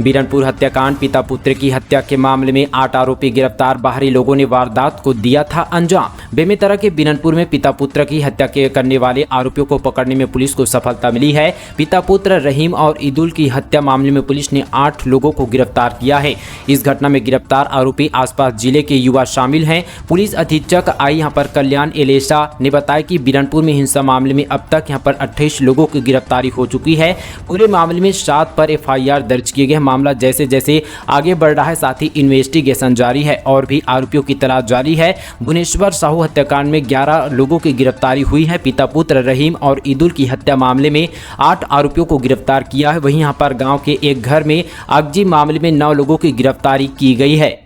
बीरनपुर हत्याकांड, पिता पुत्र की हत्या के मामले में 8 आरोपी गिरफ्तार। बाहरी लोगों ने वारदात को दिया था अंजाम। बेमेतरा के बीरनपुर में पिता पुत्र की हत्या करने वाले आरोपियों को पकड़ने में पुलिस को सफलता मिली है। पिता पुत्र रहीम और ईदुल की हत्या मामले में पुलिस ने 8 लोगों को गिरफ्तार किया है। इस घटना में गिरफ्तार आरोपी आसपास जिले के युवा शामिल हैं। पुलिस अधीक्षक आई यहाँ पर कल्याण एलेसा ने बताया कि बीरनपुर में हिंसा मामले में अब तक यहाँ पर 28 लोगों की गिरफ्तारी हो चुकी है। पूरे मामले में 7 पर FIR दर्ज किए गए। मामला जैसे जैसे आगे बढ़ रहा है, साथ ही इन्वेस्टिगेशन जारी है और भी आरोपियों की तलाश जारी है। भुवनेश्वर साहू हत्याकांड में 11 लोगों की गिरफ्तारी हुई है। पिता पुत्र रहीम और ईदुल की हत्या मामले में 8 आरोपियों को गिरफ्तार किया है। वहीं यहाँ पर गांव के एक घर में आगजनी मामले में 9 लोगों की गिरफ्तारी की गई है।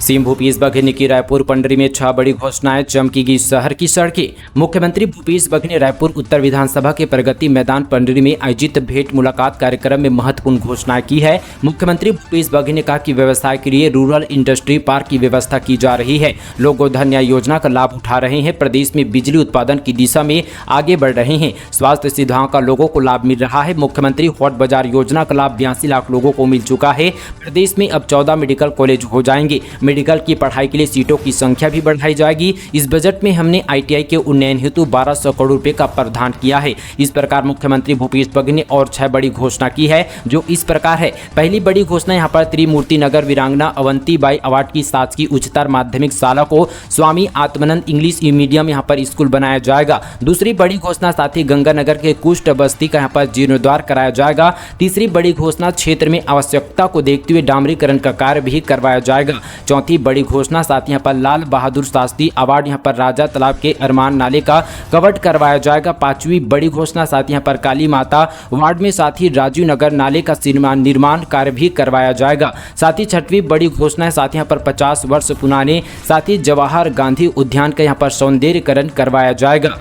सीएम भूपेश बघेल की रायपुर पंडरी में 6 बड़ी घोषणाएं, चमकेगी शहर की सड़कें। मुख्यमंत्री भूपेश बघेल ने रायपुर उत्तर विधानसभा के प्रगति मैदान पंडरी में आयोजित भेंट मुलाकात कार्यक्रम में महत्वपूर्ण घोषणाएं की है। मुख्यमंत्री भूपेश बघेल ने कहा कि व्यवसाय के लिए रूरल इंडस्ट्री पार्क की व्यवस्था की जा रही है। लोग गोधन योजना का लाभ उठा रहे हैं। प्रदेश में बिजली उत्पादन की दिशा में आगे बढ़ रहे हैं। स्वास्थ्य सुविधाओं का लोगों को लाभ मिल रहा है। मुख्यमंत्री हॉट बाजार योजना का लाभ 82 लाख लोगों को मिल चुका है। प्रदेश में अब 14 मेडिकल कॉलेज हो जाएंगे। मेडिकल की पढ़ाई के लिए सीटों की संख्या भी बढ़ाई जाएगी। इस बजट में हमने ITI के उन्नयन हेतु 1200 करोड़ रुपए का प्रावधान किया है। इस प्रकार मुख्यमंत्री भूपेश बघेल ने और 6 बड़ी घोषणा की है, जो इस प्रकार है। पहली बड़ी घोषणा यहाँ पर त्रिमूर्ति नगर वीरांगना अवंतीबाई अवार्ड की शासकीय उच्चतर माध्यमिक शाला को स्वामी आत्मानंद इंग्लिश मीडियम यहाँ पर स्कूल बनाया जाएगा। दूसरी बड़ी घोषणा साथ ही गंगानगर के कुष्ठ बस्ती का यहाँ पर जीर्णोद्धार कराया जाएगा। तीसरी बड़ी घोषणा क्षेत्र में आवश्यकता को देखते हुए डामरीकरण का कार्य भी करवाया जाएगा। चौथी बड़ी घोषणा साथ यहाँ पर लाल बहादुर शास्त्री अवार्ड यहाँ पर राजा तालाब के अरमान नाले का कवर्ट करवाया जाएगा। 5वीं बड़ी घोषणा साथ यहाँ पर काली माता वार्ड में साथ ही राजीव नगर नाले का निर्माण कार्य भी करवाया जाएगा। साथ ही 6वीं बड़ी घोषणा साथ यहाँ पर 50 वर्ष पुराने साथ ही जवाहर गांधी उद्यान का यहाँ पर सौंदर्यीकरण करवाया जाएगा।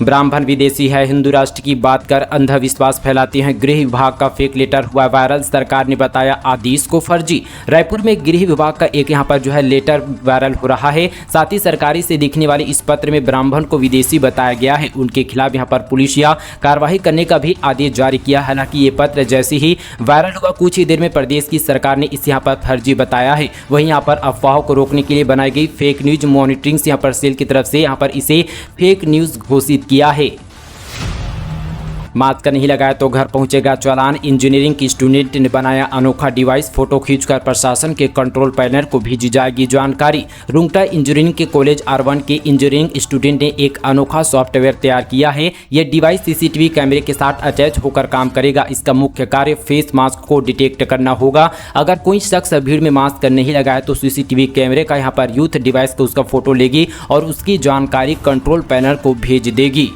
ब्राह्मण विदेशी है, हिंदू राष्ट्र की बात कर अंधविश्वास फैलाते हैं। गृह विभाग का फेक लेटर हुआ वायरल। सरकार ने बताया आदेश को फर्जी। रायपुर में गृह विभाग का एक यहाँ पर जो है लेटर वायरल हो रहा है। साथ ही सरकारी से दिखने वाले इस पत्र में ब्राह्मण को विदेशी बताया गया है। उनके खिलाफ यहाँ पर पुलिसिया कार्रवाई करने का भी आदेश जारी किया। हालांकि ये पत्र जैसे ही वायरल हुआ, कुछ ही देर में प्रदेश की सरकार ने इसे यहाँ पर फर्जी बताया है। वहीं यहाँ पर अफवाहों को रोकने के लिए बनाई गई फेक न्यूज मॉनिटरिंग यहाँ पर सेल की तरफ से यहाँ पर इसे फेक न्यूज घोषित किया है। मास्क नहीं लगाया तो घर पहुंचेगा चालान। इंजीनियरिंग की स्टूडेंट ने बनाया अनोखा डिवाइस। फोटो खींचकर प्रशासन के कंट्रोल पैनल को भेजी जाएगी जानकारी। रुंगटा इंजीनियरिंग के कॉलेज R1 के इंजीनियरिंग स्टूडेंट ने एक अनोखा सॉफ्टवेयर तैयार किया है। यह डिवाइस CCTV कैमरे के साथ अटैच होकर काम करेगा। इसका मुख्य कार्य फेस मास्क को डिटेक्ट करना होगा। अगर कोई शख्स भीड़ में मास्क नहीं लगाया तो CCTV कैमरे का यहाँ पर यूथ डिवाइस को उसका फोटो लेगी और उसकी जानकारी कंट्रोल पैनल को भेज देगी।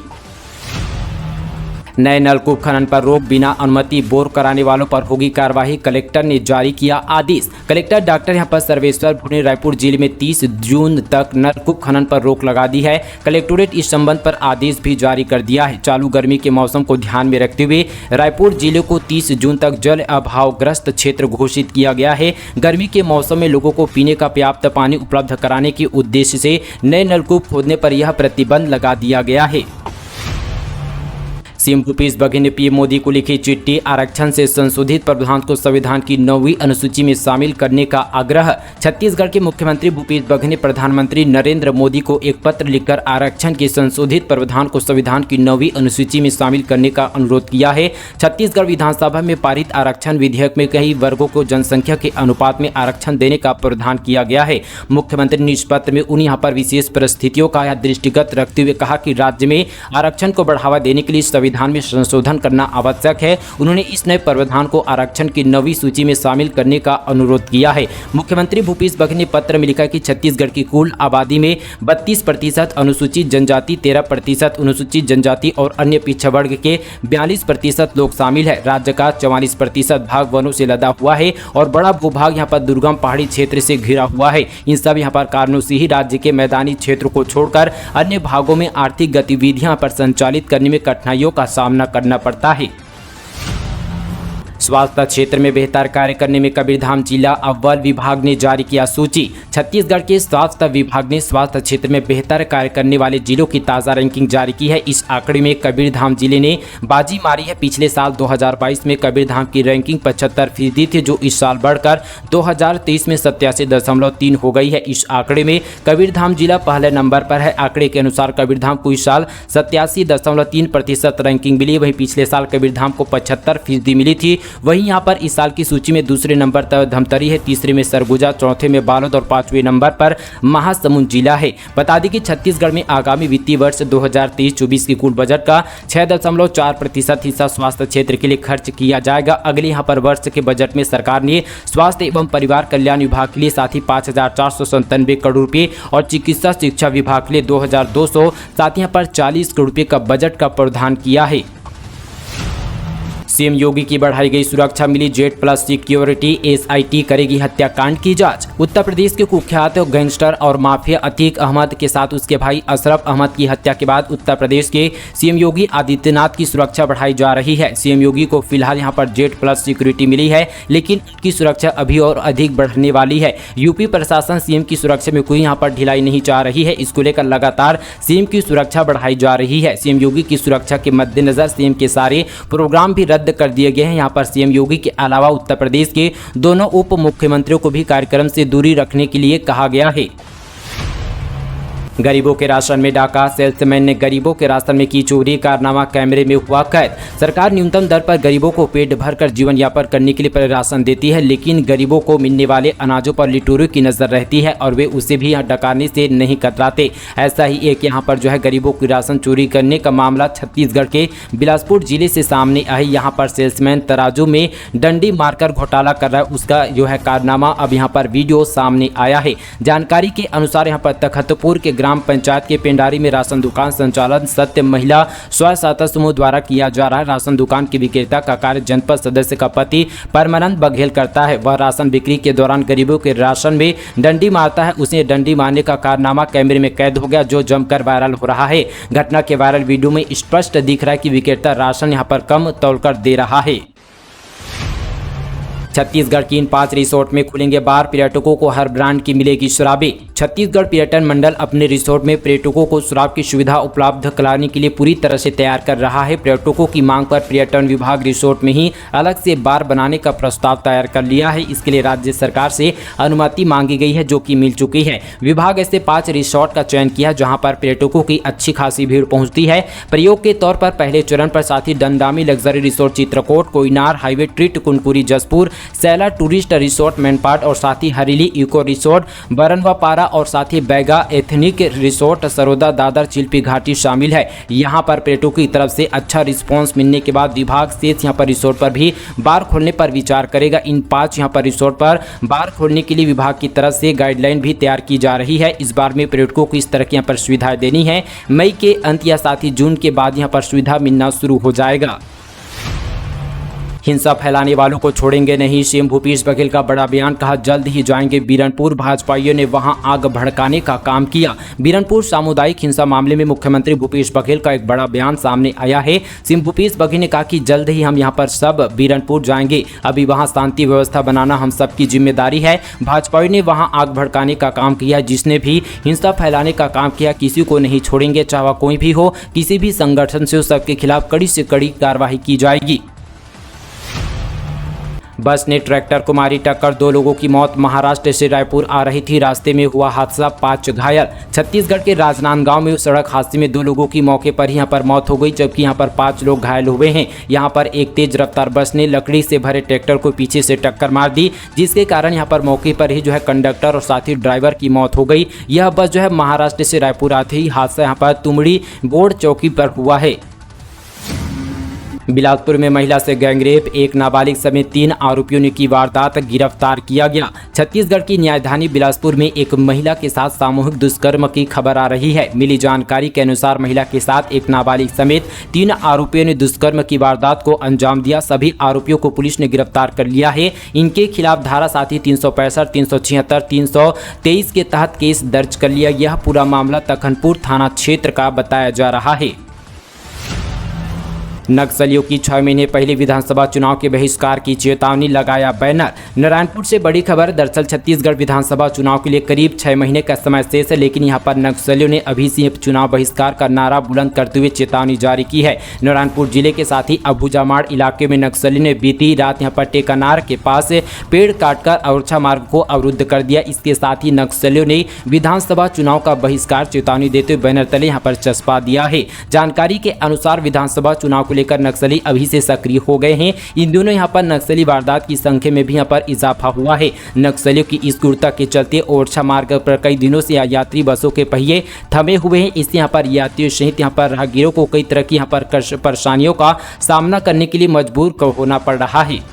नए नलकूप खनन पर रोक, बिना अनुमति बोर कराने वालों पर होगी कार्रवाई। कलेक्टर ने जारी किया आदेश। कलेक्टर डॉक्टर यहाँ पर सर्वेश्वर भूरे ने रायपुर जिले में 30 जून तक नलकूप खनन पर रोक लगा दी है। कलेक्टोरेट इस संबंध पर आदेश भी जारी कर दिया है। चालू गर्मी के मौसम को ध्यान में रखते हुए रायपुर जिले को 30 जून तक जल अभावग्रस्त क्षेत्र घोषित किया गया है। गर्मी के मौसम में लोगों को पीने का पर्याप्त पानी उपलब्ध कराने के उद्देश्य से नए नलकूप खोदने पर यह प्रतिबंध लगा दिया गया है। सीएम भूपेश बघेल ने PM मोदी को लिखी चिट्ठी। आरक्षण से संशोधित प्रावधान को संविधान की 9वीं अनुसूची में शामिल करने का आग्रह। छत्तीसगढ़ के मुख्यमंत्री भूपेश बघेल ने प्रधानमंत्री नरेंद्र मोदी को एक पत्र लिखकर आरक्षण के संशोधित प्रावधान को संविधान की 9वीं अनुसूची में शामिल करने का अनुरोध किया है। छत्तीसगढ़ विधानसभा में पारित आरक्षण विधेयक में कई वर्गों को जनसंख्या के अनुपात में आरक्षण देने का प्रावधान किया गया है। मुख्यमंत्री ने इस पत्र में उन यहाँ पर विशेष परिस्थितियों का दृष्टिगत रखते हुए कहा कि राज्य में आरक्षण को बढ़ावा देने के लिए संविधान में संशोधन करना आवश्यक है। उन्होंने इस नए प्रावधान को आरक्षण की 9वीं सूची में शामिल करने का अनुरोध किया है। मुख्यमंत्री भूपेश बघेल ने पत्र में लिखा कि छत्तीसगढ़ की कुल आबादी में 32% अनुसूचित जनजाति, 13% अनुसूचित जनजाति और अन्य पिछड़ा वर्ग के 42% लोग शामिल है। राज्य का 44% भाग वनों से लदा हुआ है और बड़ा भूभाग यहाँ पर दुर्गम पहाड़ी क्षेत्र से घिरा हुआ है। इन सब यहाँ पर कारणों से ही राज्य के मैदानी क्षेत्रों को छोड़कर अन्य भागों में आर्थिक गतिविधियां पर संचालित करने में कठिनाइयों का सामना करना पड़ता है। स्वास्थ्य क्षेत्र में बेहतर कार्य करने में कबीरधाम जिला अव्वल, विभाग ने जारी किया सूची। छत्तीसगढ़ के स्वास्थ्य विभाग ने स्वास्थ्य क्षेत्र में बेहतर कार्य करने वाले जिलों की ताज़ा रैंकिंग जारी की है। इस आंकड़े में कबीरधाम जिले ने बाजी मारी है। पिछले साल 2022 में कबीरधाम की रैंकिंग 75% थी, जो इस साल बढ़कर 2023 में 87.3 हो गई है। इस आंकड़े में कबीरधाम जिला पहले नंबर पर है। आंकड़े के अनुसार कबीरधाम को इस साल 87.3% रैंकिंग मिली। वहीं पिछले साल कबीरधाम को 75% मिली थी। वहीं यहाँ पर इस साल की सूची में दूसरे नंबर पर धमतरी है, तीसरे में सरगुजा, चौथे में बालोद और पांचवें नंबर पर महासमुंद जिला है। बता दें कि छत्तीसगढ़ में आगामी वित्तीय वर्ष 2023-24 की कुल बजट का 6.4% हिस्सा स्वास्थ्य क्षेत्र के लिए खर्च किया जाएगा। अगले यहाँ पर वर्ष के बजट में सरकार ने स्वास्थ्य एवं परिवार कल्याण विभाग के लिए साथ ही 5,497 करोड़ रुपये और चिकित्सा शिक्षा विभाग के लिए 2,200 साथ यहाँ पर 40 करोड़ रुपये का बजट का प्रावधान किया है। सीएम योगी की बढ़ाई गई सुरक्षा, मिली जेट प्लस सिक्योरिटी, एसआईटी करेगी हत्याकांड की जांच। उत्तर प्रदेश के कुख्यात गैंगस्टर और माफिया अतीक अहमद के साथ उसके भाई अशरफ अहमद की हत्या के बाद उत्तर प्रदेश के सीएम योगी आदित्यनाथ की सुरक्षा बढ़ाई जा रही है। सीएम योगी को फिलहाल यहां पर जेट प्लस सिक्योरिटी मिली है, लेकिन उनकी सुरक्षा अभी और अधिक बढ़ने वाली है। यूपी प्रशासन सीएम की सुरक्षा में कोई यहां पर ढिलाई नहीं चाह रही है। इसको लेकर लगातार सीएम की सुरक्षा बढ़ाई जा रही है। सीएम योगी की सुरक्षा के मद्देनजर सीएम के सारे प्रोग्राम भी रद्द कर दिए गए हैं। यहाँ पर सीएम योगी के अलावा उत्तर प्रदेश के दोनों उप मुख्यमंत्रियों को भी कार्यक्रम से दूरी रखने के लिए कहा गया है। गरीबों के राशन में डाका, सेल्समैन ने गरीबों के राशन में की चोरी, कारनामा कैमरे में हुआ कैद। सरकार न्यूनतम दर पर गरीबों को पेट भरकर जीवन यापन करने के लिए राशन देती है, लेकिन गरीबों को मिलने वाले अनाजों पर लिटोरों की नजर रहती है और वे उसे भी डकाने से नहीं कतराते। ऐसा ही एक यहाँ पर जो है गरीबों की राशन चोरी करने का मामला छत्तीसगढ़ के बिलासपुर जिले से सामने आया। यहाँ पर सेल्समैन तराजू में डंडी मारकर घोटाला कर रहा है, उसका जो है कारनामा अब यहाँ पर वीडियो सामने आया है। जानकारी के अनुसार यहाँ पर तखतपुर के ग्राम पंचायत के पेंडारी में राशन दुकान संचालन सत्य महिला स्व सहायता समूह द्वारा किया जा रहा है। राशन दुकान के विक्रेता का कार्य जनपद सदस्य का पति परमानंद बघेल करता है। वह राशन बिक्री के दौरान गरीबों के राशन में डंडी मारता है। उसे डंडी मारने का कारनामा कैमरे में कैद हो गया, जो जमकर वायरल हो रहा है। घटना के वायरल वीडियो में स्पष्ट दिख रहा है कि विक्रेता राशन यहाँ पर कम तौलकर दे रहा है। छत्तीसगढ़ की इन 5 रिसोर्ट में खुलेंगे बार, पर्यटकों को हर ब्रांड की मिलेगी शराबें। छत्तीसगढ़ पर्यटन मंडल अपने रिसोर्ट में पर्यटकों को शराब की सुविधा उपलब्ध कराने के लिए पूरी तरह से तैयार कर रहा है। पर्यटकों की मांग पर पर्यटन विभाग रिसोर्ट में ही अलग से बार बनाने का प्रस्ताव तैयार कर लिया है। इसके लिए राज्य सरकार से अनुमति मांगी गई है, जो कि मिल चुकी है। विभाग ऐसे 5 रिसोर्ट का चयन किया जहाँ पर पर्यटकों की अच्छी खासी भीड़ पहुँचती है। प्रयोग के तौर पर पहले चरण पर साथ ही Dandami luxury resort Chitrakote, Koynar highway treat, Kunkuri Jashpur, Saila tourist resort Mainpat और साथ ही हरीली इको रिसोर्ट, बरनवापारा और साथ ही बैगा एथनिक रिसोर्ट, सरोदा, दादर, चिल्पी घाटी शामिल है। यहाँ पर पर्यटकों की तरफ से अच्छा रिस्पांस मिलने के बाद विभाग शेष यहाँ पर रिसोर्ट पर भी बार खोलने पर विचार करेगा। इन 5 यहाँ पर रिसोर्ट पर बार खोलने के लिए विभाग की तरफ से गाइडलाइन भी तैयार की जा रही है। इस बार में पर्यटकों को इस तरह की यहाँ पर सुविधाएं देनी है। मई के अंत या साथ ही जून के बाद यहाँ पर सुविधा मिलना शुरू हो जाएगा। हिंसा फैलाने वालों को छोड़ेंगे नहीं, सीएम भूपेश बघेल का बड़ा बयान, कहा जल्द ही जाएंगे बीरनपुर। भाजपाइयों ने वहां आग भड़काने का काम किया। बीरनपुर सामुदायिक हिंसा मामले में मुख्यमंत्री भूपेश बघेल का एक बड़ा बयान सामने आया है। सीएम भूपेश बघेल ने कहा कि जल्द ही हम यहां पर सब बीरनपुर जाएंगे। अभी वहां शांति व्यवस्था बनाना हम सबकी जिम्मेदारी है। भाजपाइयों ने वहां आग भड़काने का काम किया। जिसने भी हिंसा फैलाने का काम किया, किसी को नहीं छोड़ेंगे, चाहे कोई भी हो, किसी भी संगठन से हो, सबके खिलाफ कड़ी से कड़ी कार्रवाई की जाएगी। बस ने ट्रैक्टर को मारी टक्कर, 2 लोगों की मौत। महाराष्ट्र से रायपुर आ रही थी, रास्ते में हुआ हादसा, 5 घायल। छत्तीसगढ़ के राजनांदगांव में सड़क हादसे में 2 लोगों की मौके पर यहाँ पर मौत हो गई, जबकि यहाँ पर 5 लोग घायल हुए हैं। यहाँ पर एक तेज रफ्तार बस ने लकड़ी से भरे ट्रैक्टर को पीछे से टक्कर मार दी, जिसके कारण यहाँ पर मौके पर ही जो है कंडक्टर और साथ ही ड्राइवर की मौत हो गई। यह बस जो है महाराष्ट्र से रायपुर आती ही हादसा यहाँ पर तुमड़ी बोर्ड चौकी पर हुआ है। बिलासपुर में महिला से गैंगरेप, एक नाबालिग समेत 3 आरोपियों ने की वारदात, गिरफ्तार किया गया। छत्तीसगढ़ की न्यायधानी बिलासपुर में एक महिला के साथ सामूहिक दुष्कर्म की खबर आ रही है। मिली जानकारी के अनुसार महिला के साथ एक नाबालिग समेत 3 आरोपियों ने दुष्कर्म की वारदात को अंजाम दिया। सभी आरोपियों को पुलिस ने गिरफ्तार कर लिया है। इनके खिलाफ धारा साथ ही 365, 376, 323 के तहत केस दर्ज कर लिया। यह पूरा मामला तखनपुर थाना क्षेत्र का बताया जा रहा है। नक्सलियों की 6 महीने पहले विधानसभा चुनाव के बहिष्कार की चेतावनी, लगाया बैनर। नारायणपुर से बड़ी खबर। दरअसल छत्तीसगढ़ विधानसभा चुनाव के लिए करीब 6 महीने का समय शेष है, लेकिन यहां पर नक्सलियों ने अभी से चुनाव बहिष्कार का नारा बुलंद करते हुए चेतावनी जारी की है। नारायणपुर जिले के साथ ही अबूजामाड़ इलाके में नक्सलियों ने बीती रात यहां पर टेकानार के पास पेड़ काटकर अवरछा मार्ग को अवरुद्ध कर दिया। इसके साथ ही नक्सलियों ने विधानसभा चुनाव का बहिष्कार चेतावनी देते हुए बैनर तले यहां पर चस्पा दिया है। जानकारी के अनुसार विधानसभा चुनाव को लेकर नक्सली अभी से सक्रिय हो गए हैं। इन दिनों यहां पर नक्सली वारदात की संख्या में भी यहां पर इजाफा हुआ है। नक्सलियों की इस क्रूरता के चलते ओरछा मार्ग पर कई दिनों से यात्री बसों के पहिए थमे हुए हैं। इससे यहां पर यात्रियों सहित यहां पर राहगीरों को कई तरह की यहां पर परेशानियों का सामना करने के लिए मजबूर होना पड़ रहा है।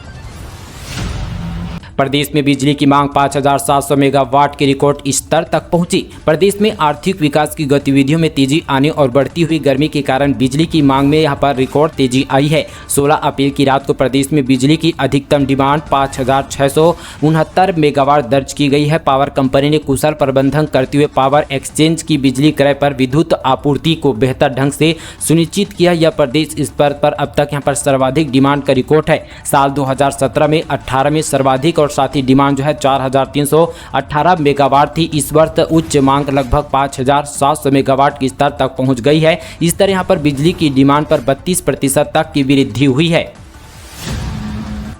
प्रदेश में बिजली की मांग 5,700 मेगावाट के रिकॉर्ड स्तर तक पहुंची। प्रदेश में आर्थिक विकास की गतिविधियों में तेजी आने और बढ़ती हुई गर्मी के कारण बिजली की मांग में यहां पर रिकॉर्ड तेजी आई है। 16 अप्रैल की रात को प्रदेश में बिजली की अधिकतम डिमांड 5,669 मेगावाट दर्ज की गई है। पावर कंपनी ने कुशल प्रबंधन करते हुए पावर एक्सचेंज की बिजली क्रय पर विद्युत आपूर्ति को बेहतर ढंग से सुनिश्चित किया। यह प्रदेश स्तर पर अब तक यहां पर सर्वाधिक डिमांड का रिकॉर्ड है। साल 2017 में 18 में सर्वाधिक और साथ ही डिमांड जो है 4,318 मेगावाट थी। इस वर्ष उच्च मांग लगभग 5,700 मेगावाट के स्तर तक पहुंच गई है। इस तरह यहां पर बिजली की डिमांड पर 32% तक की वृद्धि हुई है।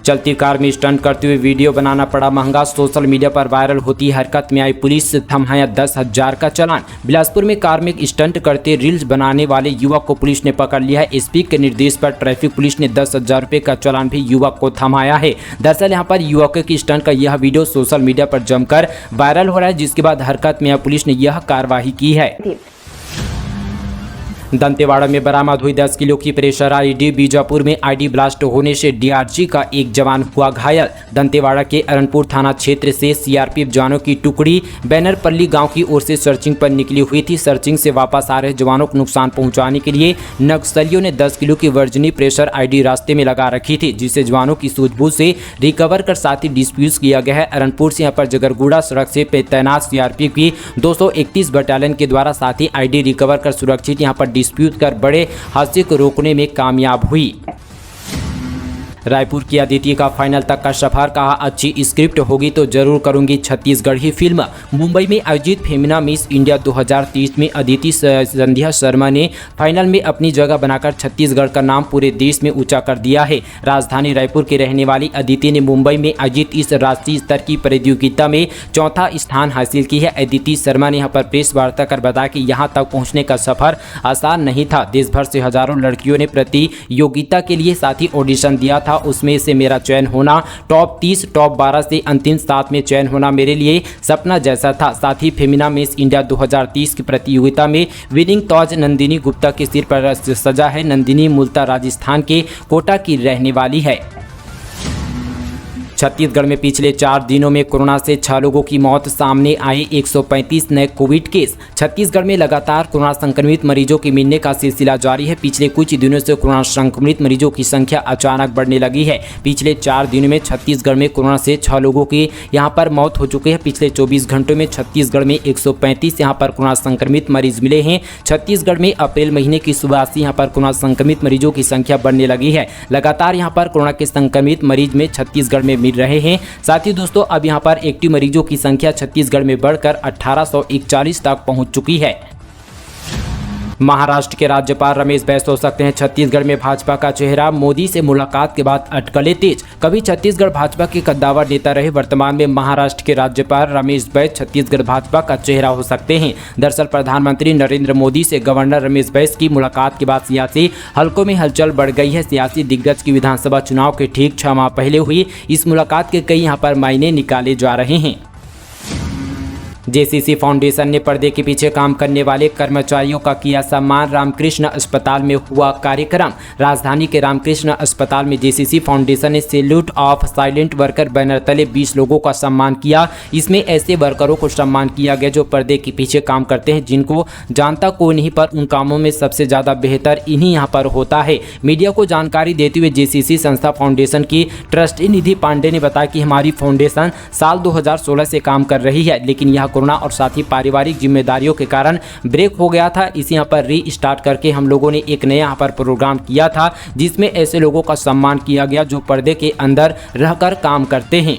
चलती कार में स्टंट करते हुए वीडियो बनाना पड़ा महंगा। सोशल मीडिया पर वायरल होती हरकत में आई पुलिस, थमाया 10,000 का चालान। बिलासपुर में कार में स्टंट करते रील्स बनाने वाले युवक को पुलिस ने पकड़ लिया है। एसपी के निर्देश पर ट्रैफिक पुलिस ने 10,000 रुपये का चालान भी युवक को थमाया है। दरअसल यहां पर युवक की स्टंट का यह वीडियो सोशल मीडिया पर जमकर वायरल हो रहा है, जिसके बाद हरकत में पुलिस ने यह कार्रवाई की है। दंतेवाड़ा में बरामद हुई 10 किलो की प्रेशर आईडी। बीजापुर में आईडी ब्लास्ट होने से डीआरजी का एक जवान हुआ घायल। दंतेवाड़ा के अरनपुर थाना क्षेत्र से सीआरपीएफ जवानों की टुकड़ी बैनरपल्ली गांव की ओर से सर्चिंग पर निकली हुई थी। सर्चिंग से वापस आ रहे जवानों को नुकसान पहुंचाने के लिए नक्सलियों ने 10 किलो की वर्जनी प्रेशर आईडी रास्ते में लगा रखी थी, जिसे जवानों की सूझबूझ से रिकवर कर साथ ही डिस्प्यूज किया गया है। अरनपुर से यहाँ पर जगरगुड़ा सड़क से तैनात सीआरपीएफ की 231 बटालियन के द्वारा साथ ही आईडी रिकवर कर सुरक्षित यहाँ पर डिस्प्यूट कर बड़े हादसे को रोकने में कामयाब हुई। रायपुर की अदिति का फाइनल तक का सफर, कहा अच्छी स्क्रिप्ट होगी तो जरूर करूंगी छत्तीसगढ़ी फिल्म। मुंबई में आयोजित फेमिना मिस इंडिया 2023 में अदिति संध्या शर्मा ने फाइनल में अपनी जगह बनाकर छत्तीसगढ़ का नाम पूरे देश में ऊंचा कर दिया है। राजधानी रायपुर के रहने वाली अदिति ने मुंबई में आयोजित इस राष्ट्रीय स्तर की प्रतियोगिता में चौथा स्थान हासिल की है। अदिति शर्मा ने यहाँ पर प्रेस वार्ता कर बताया कि यहाँ तक पहुँचने का सफर आसान नहीं था। देश भर से हजारों लड़कियों ने प्रतियोगिता के लिए साथ ही ऑडिशन दिया था। उसमें से मेरा चयन होना, टॉप 30, टॉप 12 से अंतिम 7 में चयन होना मेरे लिए सपना जैसा था। साथ ही फेमिना मिस इंडिया 2023 की प्रतियोगिता में विनिंग ताज नंदिनी गुप्ता के सिर पर सजा है। नंदिनी मूलतः राजस्थान के कोटा की रहने वाली है। छत्तीसगढ़ में पिछले 4 दिनों में कोरोना से 6 लोगों की मौत, सामने आए 135 नए कोविड केस। छत्तीसगढ़ में लगातार कोरोना संक्रमित मरीजों के मिलने का सिलसिला जारी है। पिछले कुछ दिनों से कोरोना संक्रमित मरीजों की संख्या अचानक बढ़ने लगी है। पिछले 4 दिनों में छत्तीसगढ़ में कोरोना से 6 लोगों की यहां पर मौत हो चुकी है। पिछले 24 घंटों में छत्तीसगढ़ में 135 यहां पर कोरोना संक्रमित मरीज मिले हैं। छत्तीसगढ़ में अप्रैल महीने की शुरुआत से यहां पर कोरोना संक्रमित मरीजों की संख्या बढ़ने लगी है। लगातार यहां पर कोरोना के संक्रमित मरीज में छत्तीसगढ़ में मिल रहे हैं। साथ ही दोस्तों अब यहां पर एक्टिव मरीजों की संख्या छत्तीसगढ़ में बढ़कर 1841 तक पहुंच चुकी है। महाराष्ट्र के राज्यपाल रमेश बैस हो सकते हैं छत्तीसगढ़ में भाजपा का चेहरा। मोदी से मुलाकात के बाद अटकलें तेज। कभी छत्तीसगढ़ भाजपा के कद्दावर नेता रहे, वर्तमान में महाराष्ट्र के राज्यपाल रमेश बैस छत्तीसगढ़ भाजपा का चेहरा हो सकते हैं। दरअसल प्रधानमंत्री नरेंद्र मोदी से गवर्नर रमेश बैस की मुलाकात के बाद सियासी हलकों में हलचल बढ़ गई है। सियासी दिग्गज की विधानसभा चुनाव के ठीक 6 माह पहले हुई इस मुलाकात के कई यहाँ पर मायने निकाले जा रहे हैं। जेसीसी फाउंडेशन ने पर्दे के पीछे काम करने वाले कर्मचारियों का किया सम्मान। रामकृष्ण अस्पताल में हुआ कार्यक्रम। राजधानी के रामकृष्ण अस्पताल में जेसीसी फाउंडेशन ने salute of silent worker banner तले 20 लोगों का सम्मान किया। इसमें ऐसे वर्करों को सम्मान किया गया जो पर्दे के पीछे काम करते हैं, जिनको जानता कोई नहीं, पर उन कामों में सबसे ज़्यादा बेहतर इन्हीं यहाँ पर होता है। मीडिया को जानकारी देते हुए जेसीसी संस्था फाउंडेशन की ट्रस्टी निधि पांडे ने बताया कि हमारी फाउंडेशन साल 2016 से काम कर रही है, लेकिन यह कोरोना और साथ ही पारिवारिक जिम्मेदारियों के कारण ब्रेक हो गया था। इसे यहाँ पर रीस्टार्ट करके हम लोगों ने एक नया यहाँ पर प्रोग्राम किया था, जिसमें ऐसे लोगों का सम्मान किया गया जो पर्दे के अंदर रहकर काम करते हैं।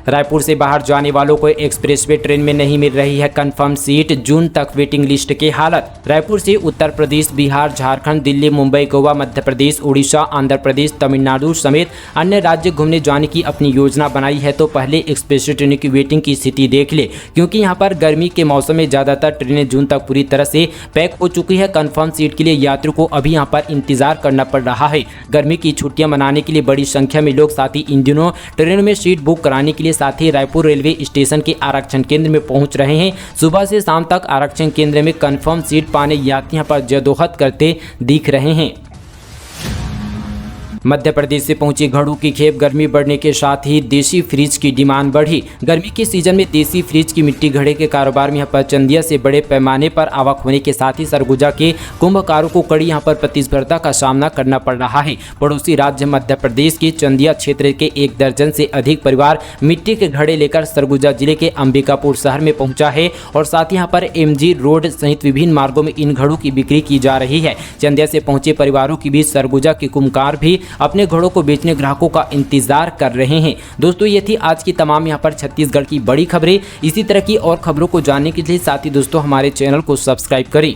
रायपुर से बाहर जाने वालों को एक्सप्रेसवे ट्रेन में नहीं मिल रही है कंफर्म सीट, जून तक वेटिंग लिस्ट की हालत। रायपुर से उत्तर प्रदेश, बिहार, झारखंड, दिल्ली, मुंबई, गोवा, मध्य प्रदेश, उड़ीसा, आंध्र प्रदेश, तमिलनाडु समेत अन्य राज्य घूमने जाने की अपनी योजना बनाई है तो पहले एक्सप्रेसवे ट्रेन की वेटिंग की स्थिति देख ले, क्योंकि यहाँ पर गर्मी के मौसम में ज़्यादातर ट्रेनें जून तक पूरी तरह से पैक हो चुकी है। कंफर्म सीट के लिए यात्रियों को अभी यहाँ पर इंतजार करना पड़ रहा है। गर्मी की छुट्टियां मनाने के लिए बड़ी संख्या में लोग साथ ही इन दिनों ट्रेन में सीट बुक कराने के लिए साथ ही रायपुर रेलवे स्टेशन के आरक्षण केंद्र में पहुंच रहे हैं। सुबह से शाम तक आरक्षण केंद्र में कंफर्म सीट पाने यात्री यहां पर जदोजहद करते दिख रहे हैं। मध्य प्रदेश से पहुंची घड़ों की खेप, गर्मी बढ़ने के साथ ही देसी फ्रिज की डिमांड बढ़ी। गर्मी के सीजन में देसी फ्रिज की मिट्टी घड़े के कारोबार में यहाँ पर चंदिया से बड़े पैमाने पर आवक होने के साथ ही सरगुजा के कुंभकारों को कड़ी यहाँ पर प्रतिस्पर्धा का सामना करना पड़ रहा है। पड़ोसी राज्य मध्य प्रदेश के चंदिया क्षेत्र के 1 दर्जन से अधिक परिवार मिट्टी के घड़े लेकर सरगुजा जिले के अंबिकापुर शहर में पहुंचा है और साथ ही यहाँ पर MG रोड सहित विभिन्न मार्गों में इन घड़ों की बिक्री की जा रही है। चंदिया से पहुंचे परिवारों के बीच सरगुजा के कुम्भकार भी अपने घड़ों को बेचने ग्राहकों का इंतजार कर रहे हैं। दोस्तों, ये थी आज की तमाम यहाँ पर छत्तीसगढ़ की बड़ी खबरें। इसी तरह की और खबरों को जानने के लिए साथ ही दोस्तों हमारे चैनल को सब्सक्राइब करें।